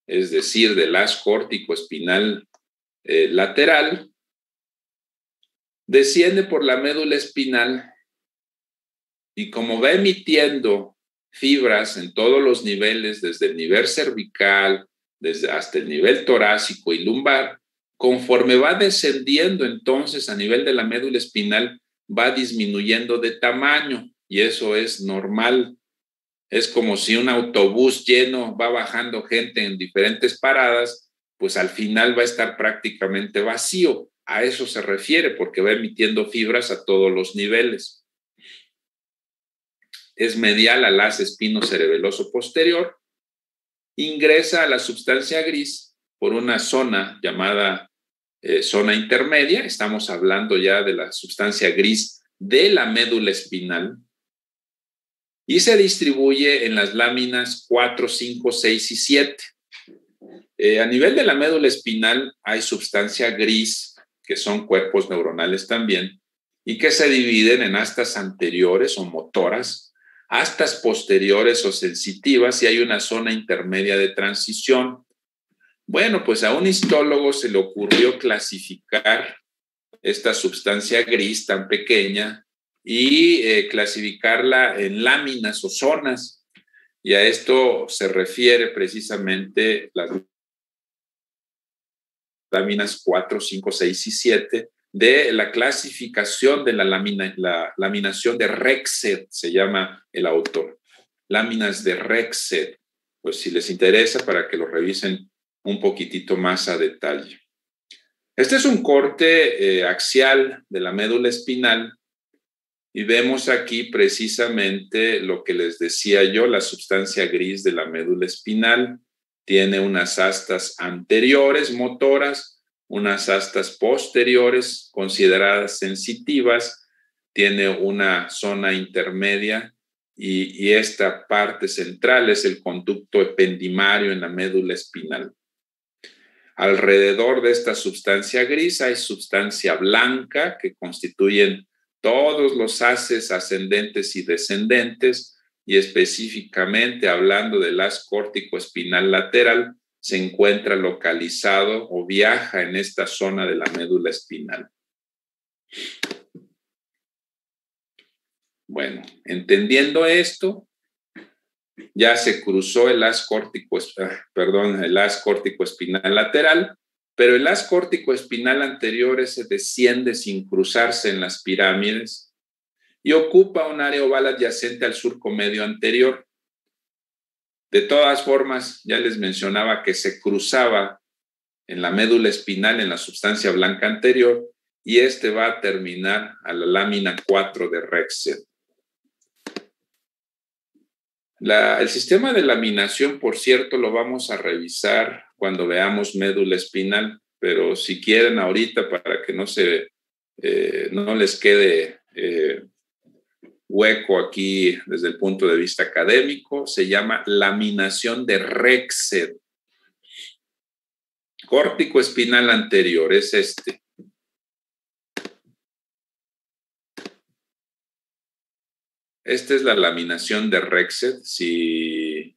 es decir, del haz córtico-espinal lateral, desciende por la médula espinal y como va emitiendo fibras en todos los niveles, desde el nivel cervical, hasta el nivel torácico y lumbar, conforme va descendiendo entonces a nivel de la médula espinal, va disminuyendo de tamaño y eso es normal. Es como si un autobús lleno va bajando gente en diferentes paradas, pues al final va a estar prácticamente vacío. A eso se refiere, porque va emitiendo fibras a todos los niveles. Es medial al haz espinocerebeloso posterior. Ingresa a la sustancia gris por una zona llamada zona intermedia. Estamos hablando ya de la sustancia gris de la médula espinal. Y se distribuye en las láminas 4, 5, 6 y 7. A nivel de la médula espinal hay sustancia gris, que son cuerpos neuronales también, y que se dividen en astas anteriores o motoras, astas posteriores o sensitivas, y hay una zona intermedia de transición. Bueno, pues a un histólogo se le ocurrió clasificar esta sustancia gris tan pequeña y clasificarla en láminas o zonas. Y a esto se refiere precisamente las láminas 4, 5, 6 y 7 de la clasificación de la laminación de Rexed, se llama el autor. Láminas de Rexed. Pues si les interesa, para que lo revisen un poquitito más a detalle. Este es un corte axial de la médula espinal. Y vemos aquí precisamente lo que les decía yo, la sustancia gris de la médula espinal. Tiene unas astas anteriores motoras, unas astas posteriores consideradas sensitivas, tiene una zona intermedia y esta parte central es el conducto ependimario en la médula espinal. Alrededor de esta sustancia gris hay sustancia blanca que constituyen todos los haces ascendentes y descendentes, y específicamente hablando del haz córtico-espinal lateral, se encuentra localizado o viaja en esta zona de la médula espinal. Bueno, entendiendo esto, ya se cruzó el haz córtico-espinal lateral, pero el haz córtico-espinal anterior se desciende sin cruzarse en las pirámides y ocupa un área oval adyacente al surco medio anterior. De todas formas, ya les mencionaba que se cruzaba en la médula espinal, en la sustancia blanca anterior, y este va a terminar a la lámina 4 de Rexed. El sistema de laminación, por cierto, lo vamos a revisar cuando veamos médula espinal, pero si quieren ahorita, para que no les quede hueco aquí desde el punto de vista académico, se llama laminación de Rexed. Córtico espinal anterior es este. Esta es la laminación de Rexed. Si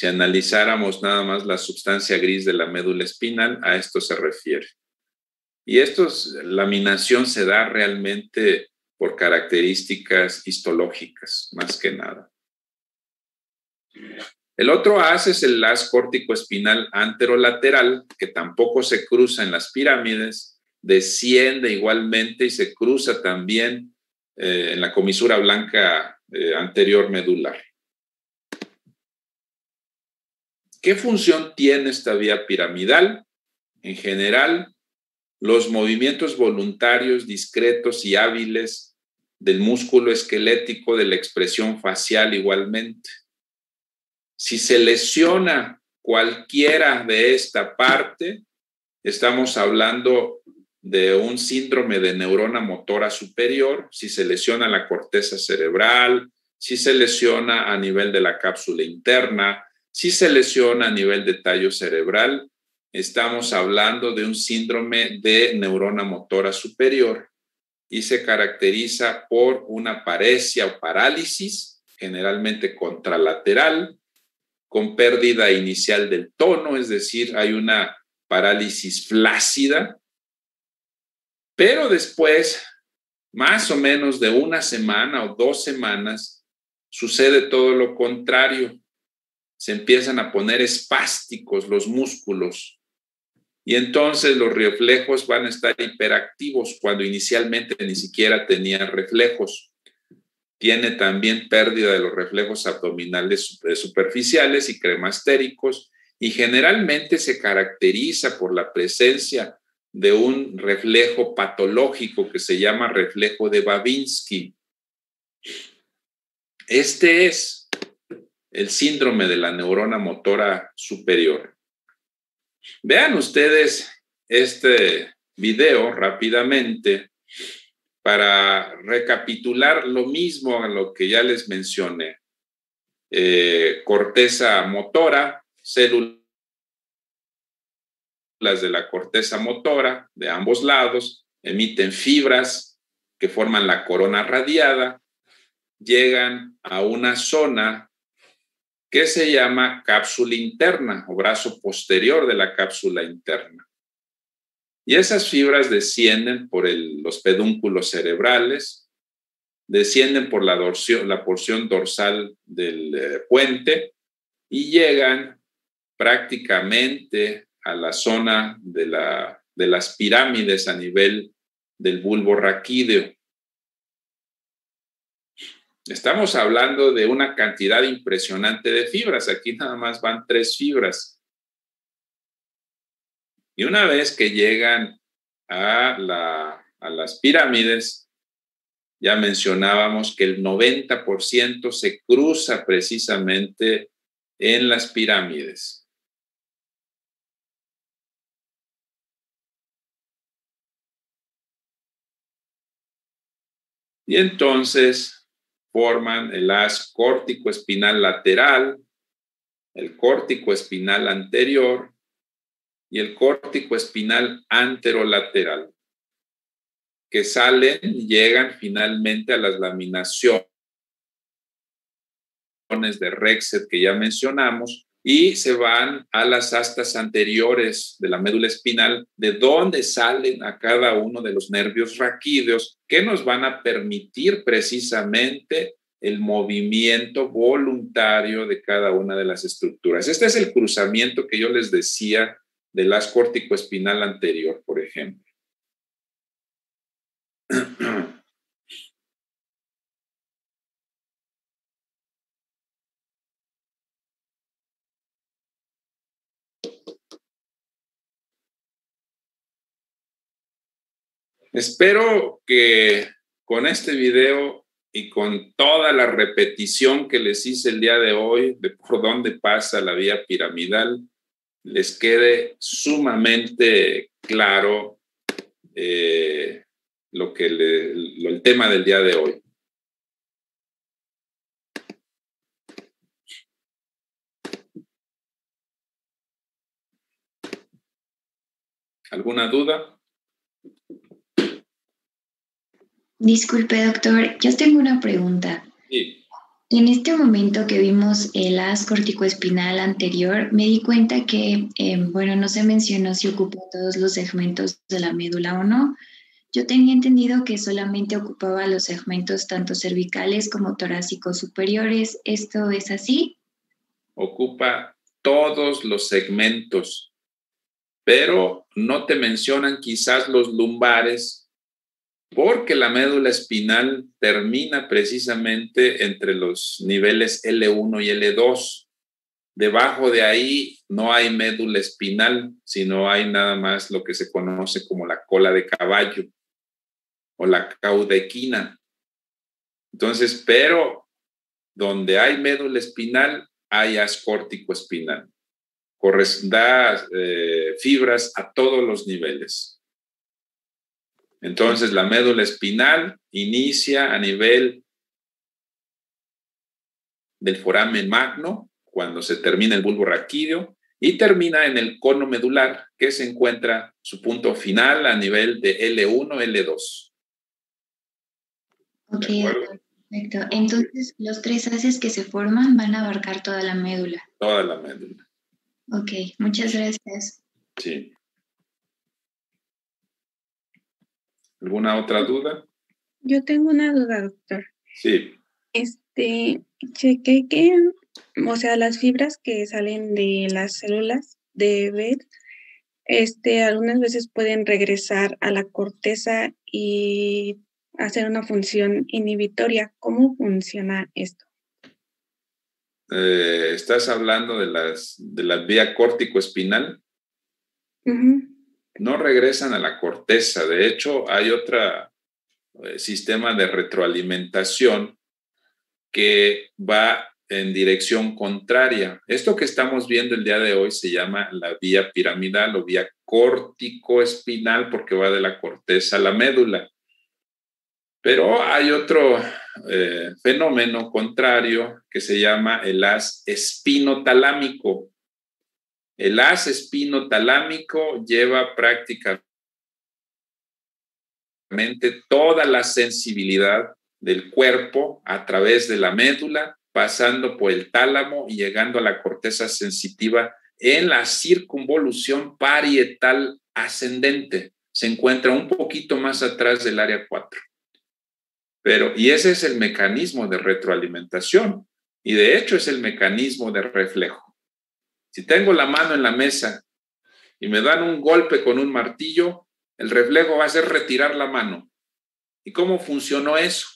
analizáramos nada más la sustancia gris de la médula espinal, a esto se refiere. Y laminación se da realmente por características histológicas, más que nada. El otro haz es el haz córtico-espinal anterolateral, que tampoco se cruza en las pirámides, desciende igualmente y se cruza también en la comisura blanca anterior medular. ¿Qué función tiene esta vía piramidal? En general, los movimientos voluntarios, discretos y hábiles del músculo esquelético, de la expresión facial igualmente. Si se lesiona cualquiera de esta parte, estamos hablando de un síndrome de neurona motora superior. Si se lesiona la corteza cerebral, si se lesiona a nivel de la cápsula interna, si se lesiona a nivel de tallo cerebral, estamos hablando de un síndrome de neurona motora superior y se caracteriza por una paresia o parálisis, generalmente contralateral, con pérdida inicial del tono, es decir, hay una parálisis flácida, pero después, más o menos de una semana o 2 semanas, sucede todo lo contrario. Se empiezan a poner espásticos los músculos y entonces los reflejos van a estar hiperactivos cuando inicialmente ni siquiera tenían reflejos. Tiene también pérdida de los reflejos abdominales superficiales y cremastéricos y generalmente se caracteriza por la presencia de un reflejo patológico que se llama reflejo de Babinski. Este es el síndrome de la neurona motora superior. Vean ustedes este video rápidamente para recapitular lo mismo a lo que ya les mencioné. Corteza motora, células de la corteza motora de ambos lados emiten fibras que forman la corona radiada, llegan a una zona que se llama cápsula interna o brazo posterior de la cápsula interna. Y esas fibras descienden por los pedúnculos cerebrales, descienden por la porción dorsal del puente y llegan prácticamente a la zona de las pirámides a nivel del bulbo raquídeo. Estamos hablando de una cantidad impresionante de fibras. Aquí nada más van 3 fibras. Y una vez que llegan a las pirámides, ya mencionábamos que el 90% se cruza precisamente en las pirámides. Y entonces forman el haz córtico-espinal lateral, el córtico-espinal anterior y el córtico-espinal anterolateral, que salen y llegan finalmente a las laminaciones de Rexed que ya mencionamos y se van a las astas anteriores de la médula espinal, de donde salen a cada uno de los nervios raquídeos que nos van a permitir precisamente el movimiento voluntario de cada una de las estructuras. Este es el cruzamiento que yo les decía del haz córtico-espinal anterior, por ejemplo. Espero que con este video y con toda la repetición que les hice el día de hoy de por dónde pasa la vía piramidal, les quede sumamente claro el tema del día de hoy. ¿Alguna duda? Disculpe, doctor, yo tengo una pregunta. Sí. En este momento que vimos el haz corticoespinal anterior, me di cuenta que, no se mencionó si ocupa todos los segmentos de la médula o no. Yo tenía entendido que solamente ocupaba los segmentos tanto cervicales como torácicos superiores. ¿Esto es así? Ocupa todos los segmentos, pero no te mencionan quizás los lumbares, porque la médula espinal termina precisamente entre los niveles L1 y L2. Debajo de ahí no hay médula espinal, sino hay nada más lo que se conoce como la cola de caballo o la caudequina. Entonces, pero donde hay médula espinal, hay haz córtico-espinal. Da fibras a todos los niveles. Entonces, la médula espinal inicia a nivel del foramen magno, cuando se termina el bulbo raquídeo, y termina en el cono medular, que se encuentra su punto final a nivel de L1, L2. Ok, ¿De acuerdo? doctor, perfecto. Entonces, los 3 haces que se forman van a abarcar toda la médula. Toda la médula. Ok, muchas gracias. Sí. ¿Alguna otra duda? Yo tengo una duda, doctor. Sí. Chequé que, o sea, las fibras que salen de las células de Bell, algunas veces pueden regresar a la corteza y hacer una función inhibitoria. ¿Cómo funciona esto? ¿Estás hablando de la vía córtico-espinal? Ujú. No regresan a la corteza. De hecho, hay otro sistema de retroalimentación que va en dirección contraria. Esto que estamos viendo el día de hoy se llama la vía piramidal o vía córtico-espinal porque va de la corteza a la médula. Pero hay otro fenómeno contrario que se llama el haz espinotalámico. El haz espinotalámico lleva prácticamente toda la sensibilidad del cuerpo a través de la médula, pasando por el tálamo y llegando a la corteza sensitiva en la circunvolución parietal ascendente. Se encuentra un poquito más atrás del área 4. Y ese es el mecanismo de retroalimentación y de hecho es el mecanismo de reflejo. Si tengo la mano en la mesa y me dan un golpe con un martillo, el reflejo va a ser retirar la mano. ¿Y cómo funcionó eso?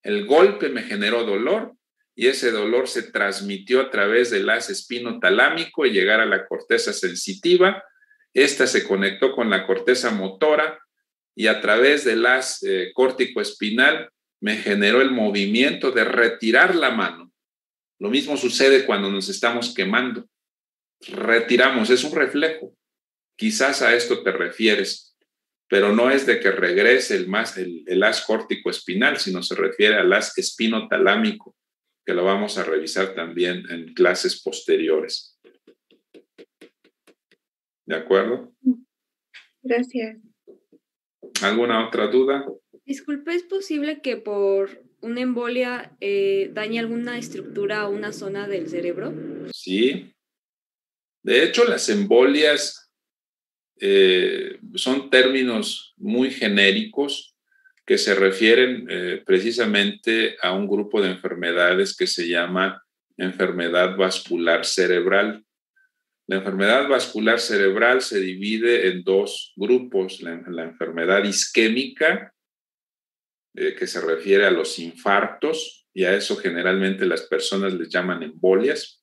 El golpe me generó dolor y ese dolor se transmitió a través del haz espinotalámico y llegar a la corteza sensitiva. Esta se conectó con la corteza motora y a través del haz córtico-espinal me generó el movimiento de retirar la mano. Lo mismo sucede cuando nos estamos quemando. Retiramos, es un reflejo. Quizás a esto te refieres, pero no es de que regrese el haz córtico-espinal, sino se refiere al haz espinotalámico, que lo vamos a revisar también en clases posteriores. ¿De acuerdo? Gracias. ¿Alguna otra duda? Disculpe, ¿es posible que por una embolia dañe alguna estructura o una zona del cerebro? Sí. De hecho, las embolias son términos muy genéricos que se refieren precisamente a un grupo de enfermedades que se llama enfermedad vascular cerebral. La enfermedad vascular cerebral se divide en 2 grupos, la enfermedad isquémica, que se refiere a los infartos, y a eso generalmente las personas les llaman embolias,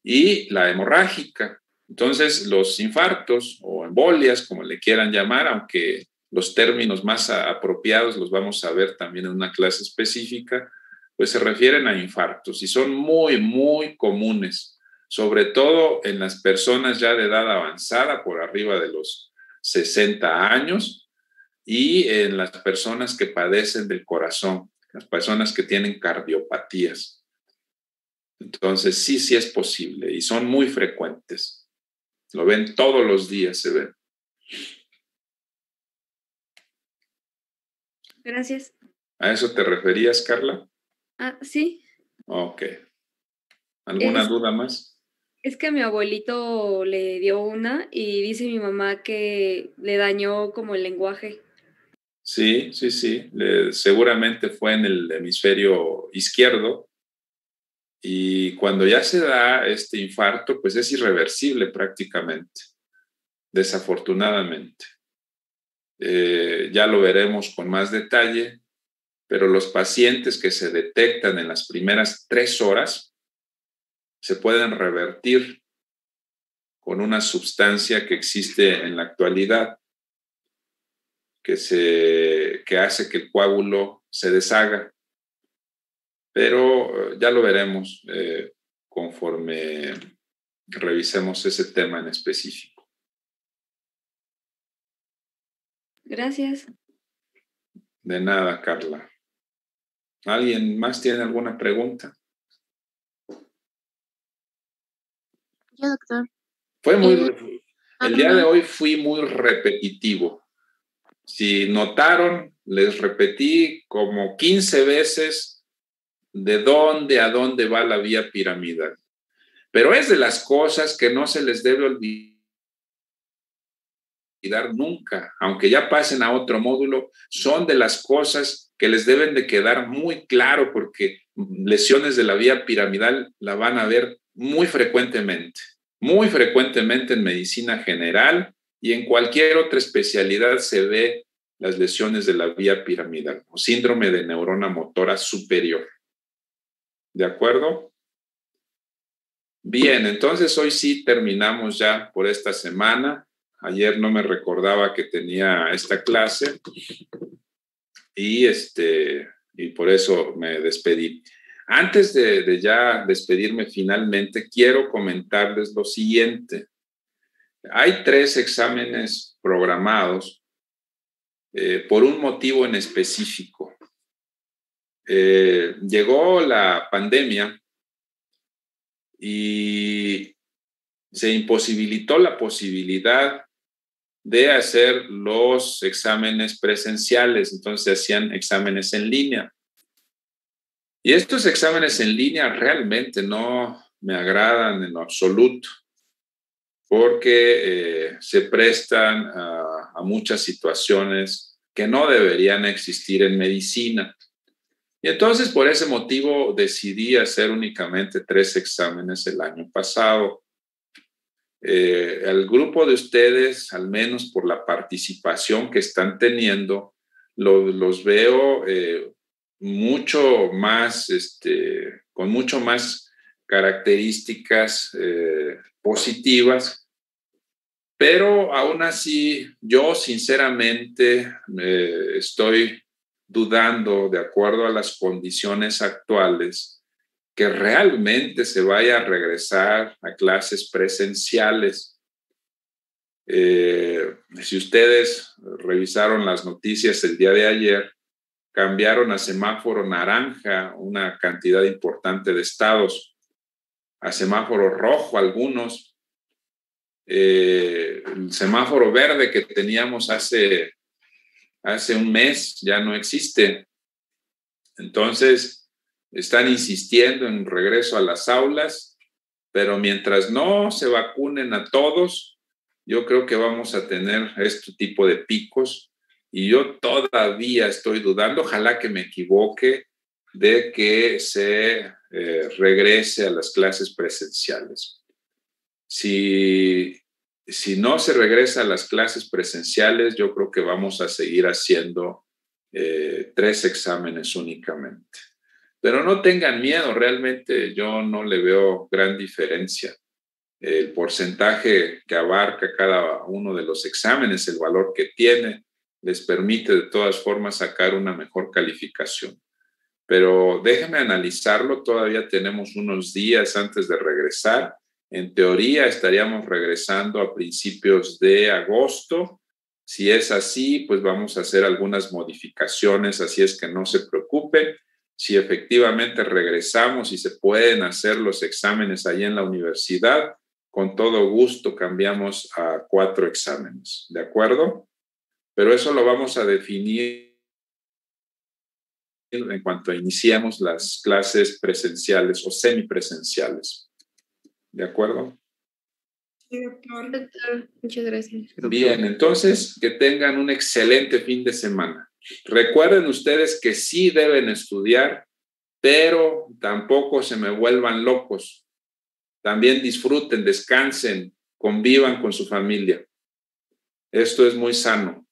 y la hemorrágica. Entonces, los infartos o embolias, como le quieran llamar, aunque los términos más apropiados los vamos a ver también en una clase específica, pues se refieren a infartos y son muy, muy comunes, sobre todo en las personas ya de edad avanzada, por arriba de los 60 años, y en las personas que padecen del corazón, las personas que tienen cardiopatías. Entonces, sí es posible y son muy frecuentes. Lo ven todos los días, se ven. Gracias. ¿A eso te referías, Carla? Sí. Ok. ¿Alguna duda más? Es que a mi abuelito le dio una y dice mi mamá que le dañó como el lenguaje. Sí. Seguramente fue en el hemisferio izquierdo. Y cuando ya se da este infarto, pues es irreversible prácticamente, desafortunadamente. Ya lo veremos con más detalle, pero los pacientes que se detectan en las primeras 3 horas se pueden revertir con una sustancia que existe en la actualidad, que hace que el coágulo se deshaga. Pero ya lo veremos conforme revisemos ese tema en específico. Gracias. De nada, Carla. ¿Alguien más tiene alguna pregunta? Ya, doctor. Fue el día de hoy fui muy repetitivo. Si notaron, les repetí como 15 veces de dónde a dónde va la vía piramidal. Pero es de las cosas que no se les debe olvidar nunca, aunque ya pasen a otro módulo, son de las cosas que les deben de quedar muy claro, porque lesiones de la vía piramidal la van a ver muy frecuentemente en medicina general y en cualquier otra especialidad se ve las lesiones de la vía piramidal o síndrome de neurona motora superior. ¿De acuerdo? Bien, entonces hoy sí terminamos ya por esta semana. Ayer no me recordaba que tenía esta clase y por eso me despedí. Antes de ya despedirme finalmente, quiero comentarles lo siguiente. Hay 3 exámenes programados por un motivo en específico. Llegó la pandemia y se imposibilitó la posibilidad de hacer los exámenes presenciales, entonces se hacían exámenes en línea. Y estos exámenes en línea realmente no me agradan en lo absoluto, porque se prestan a muchas situaciones que no deberían existir en medicina. Y entonces por ese motivo decidí hacer únicamente 3 exámenes el año pasado. El grupo de ustedes, al menos por la participación que están teniendo, los veo mucho más, con mucho más características positivas, pero aún así yo sinceramente estoy dudando, de acuerdo a las condiciones actuales, que realmente se vaya a regresar a clases presenciales. Si ustedes revisaron las noticias el día de ayer, cambiaron a semáforo naranja una cantidad importante de estados, a semáforo rojo algunos. El semáforo verde que teníamos hace un mes ya no existe. Entonces, están insistiendo en regreso a las aulas, pero mientras no se vacunen a todos, yo creo que vamos a tener este tipo de picos y yo todavía estoy dudando, ojalá que me equivoque, de que se regrese a las clases presenciales. Si no se regresa a las clases presenciales, yo creo que vamos a seguir haciendo 3 exámenes únicamente. Pero no tengan miedo, realmente yo no le veo gran diferencia. El porcentaje que abarca cada uno de los exámenes, el valor que tiene, les permite de todas formas sacar una mejor calificación. Pero déjenme analizarlo, todavía tenemos unos días antes de regresar. En teoría estaríamos regresando a principios de agosto. Si es así, pues vamos a hacer algunas modificaciones, así es que no se preocupen. Si efectivamente regresamos y se pueden hacer los exámenes ahí en la universidad, con todo gusto cambiamos a 4 exámenes, ¿de acuerdo? Pero eso lo vamos a definir en cuanto iniciemos las clases presenciales o semipresenciales, ¿de acuerdo? Sí, doctor. Muchas gracias. Bien, entonces que tengan un excelente fin de semana. Recuerden ustedes que sí deben estudiar, pero tampoco se me vuelvan locos. También disfruten, descansen, convivan con su familia. Esto es muy sano.